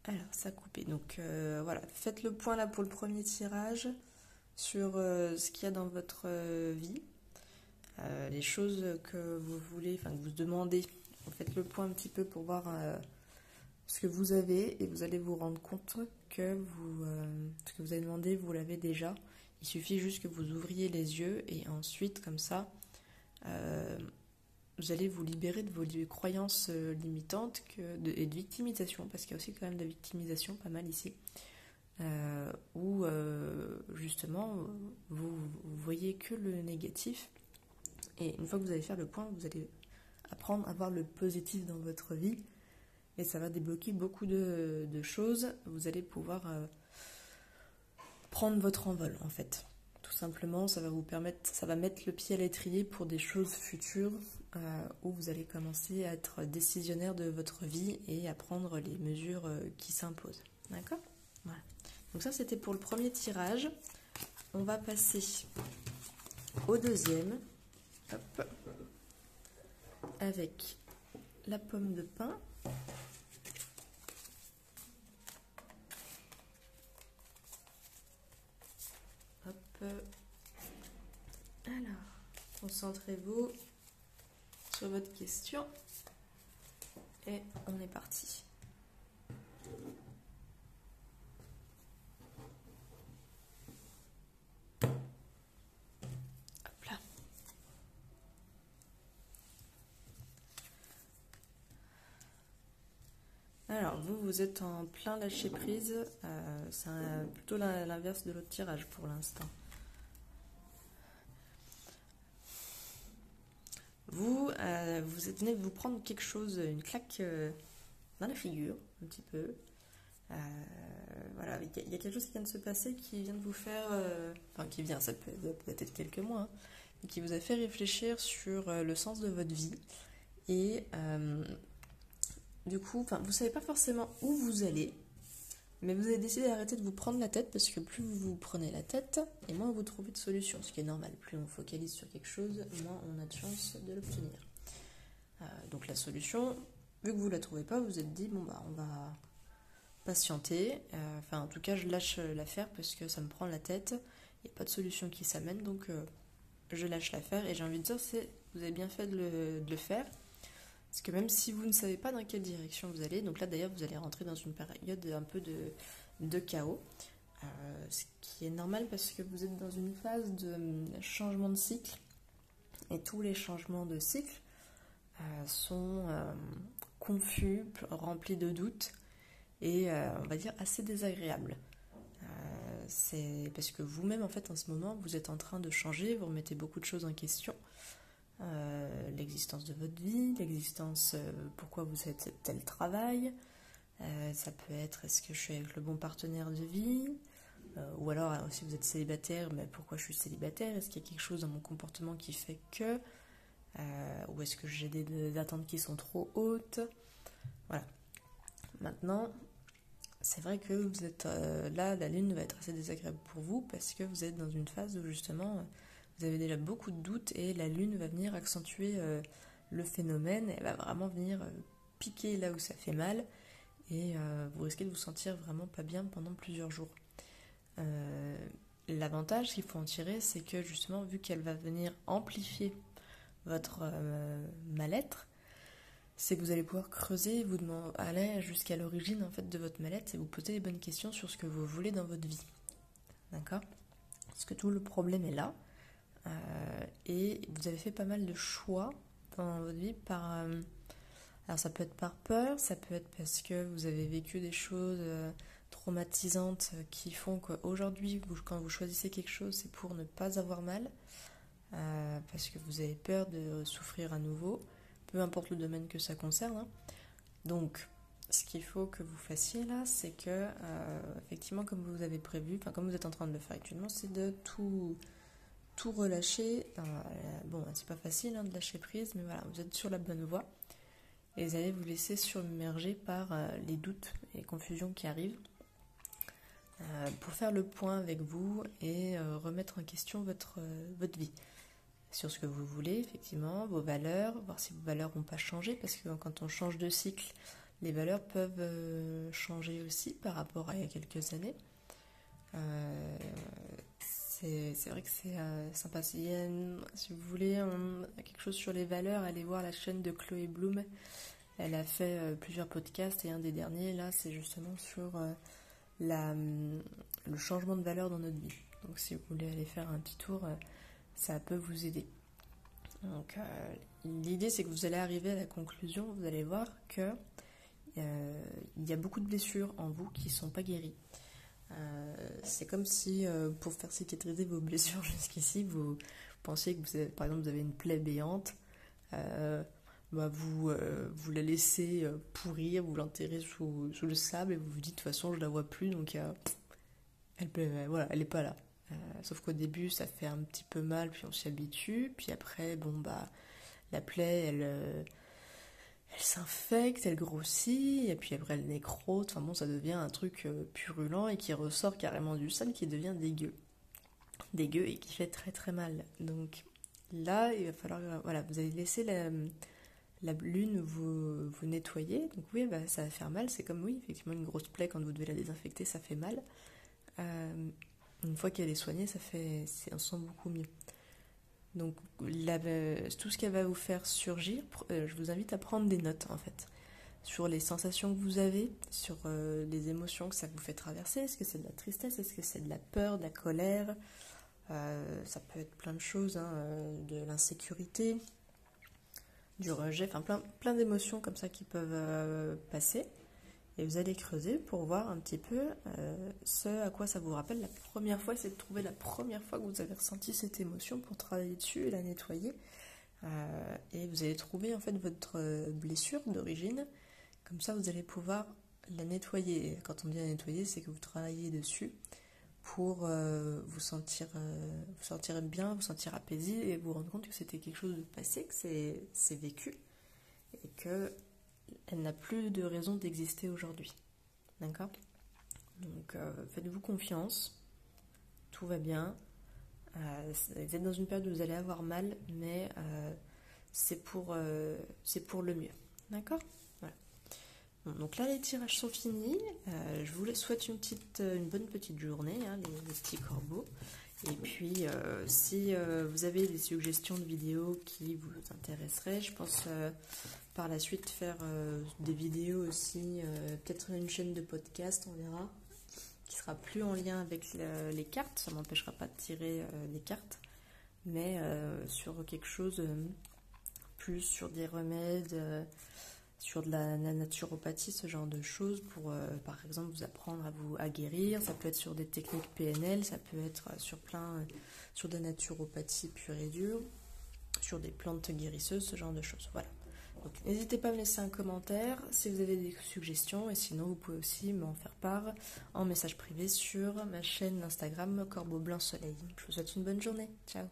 Alors, ça a coupé. Donc voilà, faites le point là pour le premier tirage sur ce qu'il y a dans votre vie, les choses que vous voulez, enfin que vous demandez. Vous faites le point un petit peu pour voir ce que vous avez et vous allez vous rendre compte que ce que vous avez demandé, vous l'avez déjà. Il suffit juste que vous ouvriez les yeux et ensuite, comme ça, vous allez vous libérer de vos croyances limitantes et de victimisation, parce qu'il y a aussi quand même de la victimisation pas mal ici, où justement vous voyez que le négatif, et une fois que vous allez faire le point, vous allez apprendre à voir le positif dans votre vie, et ça va débloquer beaucoup de choses. Vous allez pouvoir prendre votre envol en fait. Tout simplement, ça va vous permettre, ça va mettre le pied à l'étrier pour des choses futures où vous allez commencer à être décisionnaire de votre vie et à prendre les mesures qui s'imposent. D'accord ? Voilà. Donc ça, c'était pour le premier tirage. On va passer au deuxième. Hop. Avec la pomme de pin. Hop. Alors, concentrez-vous sur votre question. Et on est parti. Hop là. Alors, vous êtes en plein lâcher prise. C'est plutôt l'inverse de l'autre tirage pour l'instant. Vous venez de vous prendre quelque chose, une claque dans la figure, un petit peu. Voilà, il y a quelque chose qui vient de se passer qui vient de vous faire, enfin qui vient, ça peut être quelques mois, hein, mais qui vous a fait réfléchir sur le sens de votre vie. Et du coup, vous ne savez pas forcément où vous allez, mais vous avez décidé d'arrêter de vous prendre la tête, parce que plus vous vous prenez la tête, et moins vous trouvez de solution, ce qui est normal. Plus on focalise sur quelque chose, moins on a de chance de l'obtenir. Donc la solution, vu que vous ne la trouvez pas, vous vous êtes dit, bon bah on va patienter, en tout cas je lâche l'affaire parce que ça me prend la tête, il n'y a pas de solution qui s'amène, donc je lâche l'affaire, et j'ai envie de dire, vous avez bien fait de le faire, parce que même si vous ne savez pas dans quelle direction vous allez, donc là d'ailleurs vous allez rentrer dans une période un peu de chaos, ce qui est normal parce que vous êtes dans une phase de changement de cycle, et tous les changements de cycle sont confus, remplis de doutes, et on va dire assez désagréables. C'est parce que vous-même en fait en ce moment vous êtes en train de changer, vous remettez beaucoup de choses en question, l'existence de votre vie, l'existence, pourquoi vous faites tel travail, ça peut être est-ce que je suis avec le bon partenaire de vie, ou alors si vous êtes célibataire, mais pourquoi je suis célibataire, est-ce qu'il y a quelque chose dans mon comportement qui fait que, ou est-ce que j'ai des attentes qui sont trop hautes, voilà. Maintenant, c'est vrai que vous êtes là, la lune va être assez désagréable pour vous parce que vous êtes dans une phase où justement vous avez déjà beaucoup de doutes, et la lune va venir accentuer le phénomène, elle va vraiment venir piquer là où ça fait mal, et vous risquez de vous sentir vraiment pas bien pendant plusieurs jours. L'avantage qu'il faut en tirer, c'est que justement, vu qu'elle va venir amplifier votre mal-être, c'est que vous allez pouvoir creuser, aller jusqu'à l'origine en fait de votre mal-être et vous poser les bonnes questions sur ce que vous voulez dans votre vie. D'accord ? Parce que tout le problème est là. Et vous avez fait pas mal de choix dans votre vie alors ça peut être par peur, ça peut être parce que vous avez vécu des choses traumatisantes qui font qu'aujourd'hui, quand vous choisissez quelque chose, c'est pour ne pas avoir mal, parce que vous avez peur de souffrir à nouveau, peu importe le domaine que ça concerne, hein. Donc, ce qu'il faut que vous fassiez là, c'est que, effectivement, comme vous avez prévu, comme vous êtes en train de le faire actuellement, c'est de tout relâcher. Bon, c'est pas facile de lâcher prise, mais voilà, vous êtes sur la bonne voie. Et vous allez vous laisser submerger par les doutes et les confusions qui arrivent, pour faire le point avec vous et remettre en question votre vie. Sur ce que vous voulez, effectivement, vos valeurs, voir si vos valeurs n'ont pas changé, parce que quand on change de cycle, Les valeurs peuvent changer aussi par rapport à il y a quelques années. C'est vrai que c'est sympa. Si vous voulez quelque chose sur les valeurs, allez voir la chaîne de Chloé Bloom. Elle a fait plusieurs podcasts et un des derniers, là, c'est justement sur le changement de valeur dans notre vie. Donc si vous voulez aller faire un petit tour, ça peut vous aider. Donc l'idée, c'est que vous allez arriver à la conclusion, vous allez voir que il y a beaucoup de blessures en vous qui ne sont pas guéries. C'est comme si pour faire cicatriser vos blessures jusqu'ici, vous pensiez que par exemple vous avez une plaie béante, vous la laissez pourrir, vous l'enterrez sous le sable et vous vous dites de toute façon je la vois plus, donc elle est pas là. Sauf qu'au début ça fait un petit peu mal, puis on s'y habitue, puis après la plaie elle s'infecte, elle grossit, et puis après elle nécrose, enfin bon, ça devient un truc purulent et qui ressort carrément du sang, qui devient dégueu. Dégueu et qui fait très très mal. Donc là, il va falloir, voilà, vous allez laisser la lune vous nettoyer. Donc oui, ça va faire mal, c'est comme, oui, effectivement, une grosse plaie, quand vous devez la désinfecter, ça fait mal. Une fois qu'elle est soignée, on se sent beaucoup mieux. Donc tout ce qu'elle va vous faire surgir, je vous invite à prendre des notes en fait, sur les sensations que vous avez, sur les émotions que ça vous fait traverser. Est-ce que c'est de la tristesse, est-ce que c'est de la peur, de la colère, ça peut être plein de choses, de l'insécurité, du rejet, enfin plein d'émotions comme ça qui peuvent passer. Et vous allez creuser pour voir un petit peu ce à quoi ça vous rappelle la première fois. Essayez de trouver la première fois que vous avez ressenti cette émotion pour travailler dessus et la nettoyer. Et vous allez trouver en fait votre blessure d'origine. Comme ça, vous allez pouvoir la nettoyer. Et quand on dit la nettoyer, c'est que vous travaillez dessus pour vous sentir bien, vous sentir apaisé et vous rendre compte que c'était quelque chose de passé, que c'est vécu et que elle n'a plus de raison d'exister aujourd'hui. D'accord ? Donc faites-vous confiance, tout va bien. Vous êtes dans une période où vous allez avoir mal, mais c'est pour le mieux. D'accord ? Voilà. Bon, donc là, les tirages sont finis. Je vous souhaite une bonne petite journée, les petits corbeaux. Et puis, si vous avez des suggestions de vidéos qui vous intéresseraient, je pense par la suite faire des vidéos aussi, peut-être une chaîne de podcast, on verra, qui sera plus en lien avec les cartes, ça ne m'empêchera pas de tirer les cartes, mais sur quelque chose plus sur des remèdes, sur de la naturopathie, ce genre de choses, pour par exemple vous apprendre à guérir. Ça peut être sur des techniques PNL, ça peut être sur de la naturopathie pure et dure, sur des plantes guérisseuses, ce genre de choses. Voilà. Donc n'hésitez pas à me laisser un commentaire si vous avez des suggestions, et sinon vous pouvez aussi m'en faire part en message privé sur ma chaîne Instagram Corbeau Blanc Soleil. Je vous souhaite une bonne journée. Ciao.